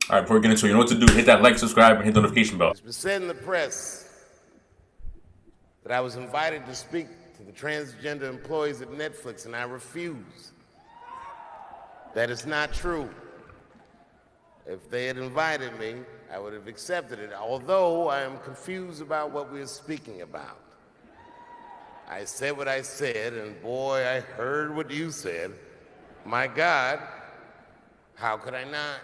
All right, before we get into it, you know what to do. Hit that like, subscribe, and hit the notification bell. It's been said in the press that I was invited to speak to the transgender employees at Netflix, and I refuse. That is not true. If they had invited me, I would have accepted it, although I am confused about what we are speaking about. I said what I said, and boy, I heard what you said. My God, how could I not?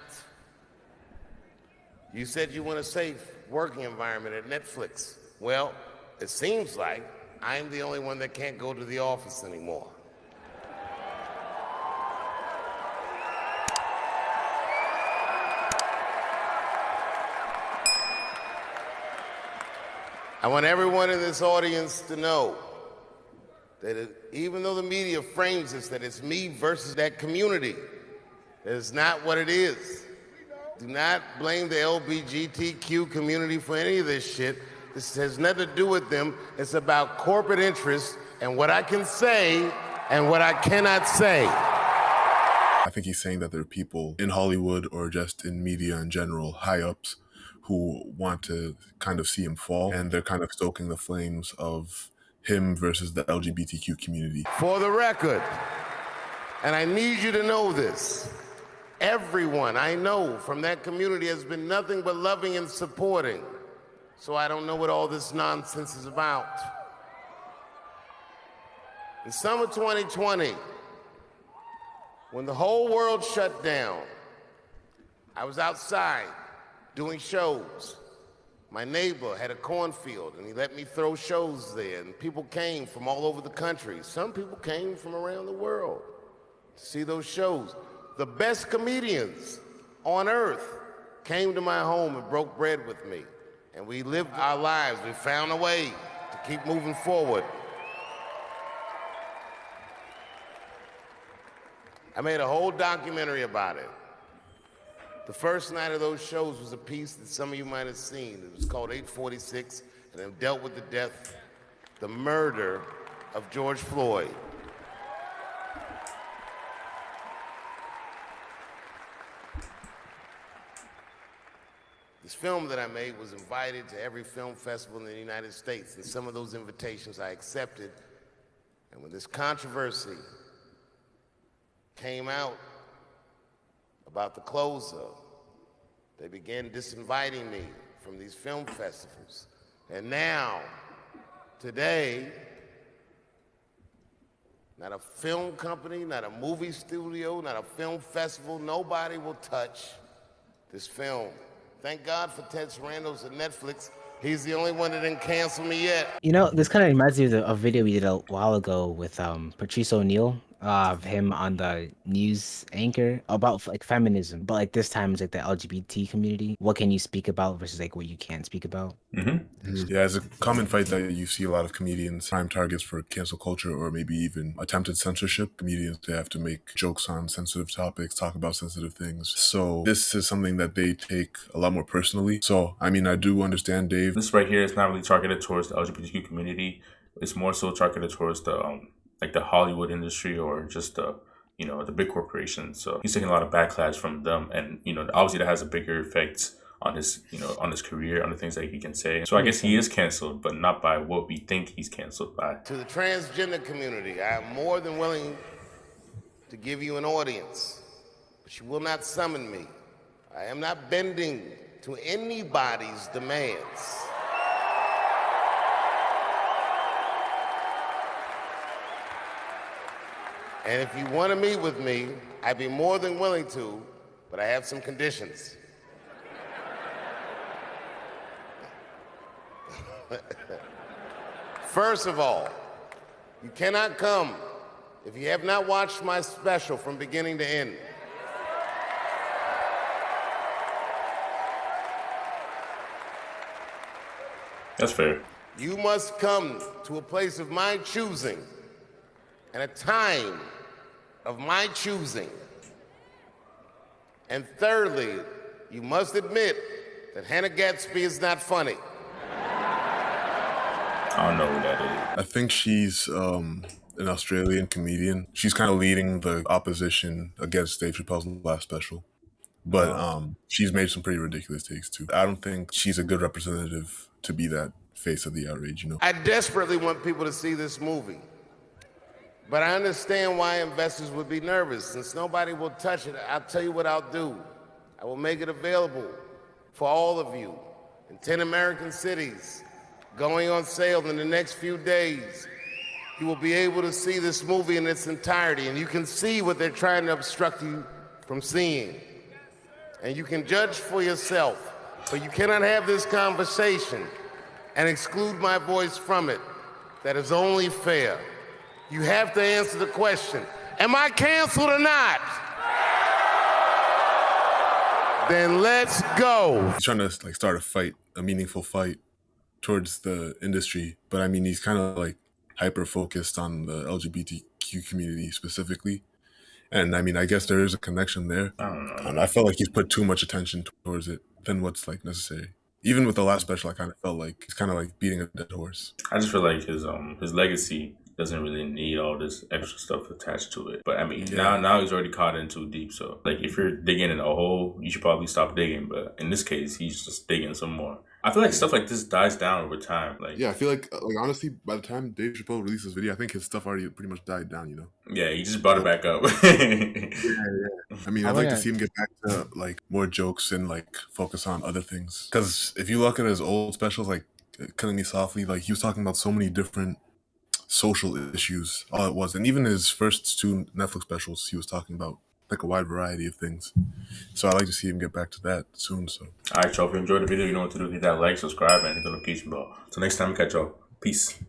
You said you want a safe working environment at Netflix. Well, it seems like I'm the only one that can't go to the office anymore. I want everyone in this audience to know that even though the media frames this, that it's me versus that community, that is not what it is. Do not blame the LGBTQ community for any of this shit. This has nothing to do with them. It's about corporate interests and what I can say and what I cannot say. I think he's saying that there are people in Hollywood or just in media in general, high ups, who want to kind of see him fall, and they're kind of stoking the flames of him versus the LGBTQ community. For the record, and I need you to know this, everyone I know from that community has been nothing but loving and supporting. So I don't know what all this nonsense is about. In summer 2020, when the whole world shut down, I was outside doing shows. My neighbor had a cornfield, and he let me throw shows there, and people came from all over the country. Some people came from around the world to see those shows. The best comedians on earth came to my home and broke bread with me, and we lived our lives. We found a way to keep moving forward. I made a whole documentary about it. The first night of those shows was a piece that some of you might have seen. It was called 846, and it dealt with the murder of George Floyd. This film that I made was invited to every film festival in the United States, and some of those invitations I accepted. And when this controversy came out about the closer, they began disinviting me from these film festivals. And now, today, not a film company, not a movie studio, not a film festival, nobody will touch this film. Thank God for Ted Sarandos at Netflix. He's the only one that didn't cancel me yet. You know, this kind of reminds me of a video we did a while ago with Patrice O'Neill, of him on the news anchor about like feminism, but like this time it's like the LGBT community. What can you speak about versus like what you can't speak about? Yeah, it's a common fight that you see a lot of comedians prime targets for cancel culture or maybe even attempted censorship. Comedians, they have to make jokes on sensitive topics, talk about sensitive things. So this is something that they take a lot more personally. So, I mean, I do understand Dave. This right here is not really targeted towards the LGBTQ community. It's more so targeted towards the like the Hollywood industry or just the the big corporations. So he's taking a lot of backlash from them, and obviously that has a bigger effect on his on his career, on the things that he can say. So I guess he is canceled, but not by what we think he's canceled by. To the transgender community, I am more than willing to give you an audience, but you will not summon me. I am not bending to anybody's demands. And if you want to meet with me, I'd be more than willing to, but I have some conditions. First of all, you cannot come if you have not watched my special from beginning to end. That's fair. You must come to a place of my choosing and a time of my choosing. And thirdly, you must admit that Hannah Gadsby is not funny. I don't know who that is. I think she's an Australian comedian. She's kind of leading the opposition against Dave Chappelle's last special. But she's made some pretty ridiculous takes too. I don't think she's a good representative to be that face of the outrage, you know. I desperately want people to see this movie. But I understand why investors would be nervous. Since nobody will touch it, I'll tell you what I'll do. I will make it available for all of you in 10 American cities, going on sale in the next few days. You will be able to see this movie in its entirety, and you can see what they're trying to obstruct you from seeing. And you can judge for yourself, but you cannot have this conversation and exclude my voice from it. That is only fair. You have to answer the question, am I canceled or not? Then let's go. He's trying to like start a fight, a meaningful fight towards the industry, but I mean, he's kind of like hyper focused on the LGBTQ community specifically. And I mean, I guess there is a connection there. I don't know. And I felt like he's put too much attention towards it than what's like necessary. Even with the last special, I kind of felt like he's kind of like beating a dead horse. I just feel like his legacy doesn't really need all this extra stuff attached to it. But I mean, now he's already caught in too deep. So like, if you're digging in a hole, you should probably stop digging. But in this case, he's just digging some more. I feel like stuff like this dies down over time. Like, yeah, I feel like honestly, by the time Dave Chappelle released this video, I think his stuff already pretty much died down. You know? Yeah, he just brought it back up. Yeah. I mean, I'd like to see him get back to like more jokes and like focus on other things. Because if you look at his old specials, like Killing Me Softly, like he was talking about so many different social issues all it was, and even his first two Netflix specials he was talking about like a wide variety of things. So I like to see him get back to that soon. So alright, y'all, if you enjoyed the video, you know what to do. Hit that like, subscribe, and hit the notification bell. Till next time, we catch y'all. Peace.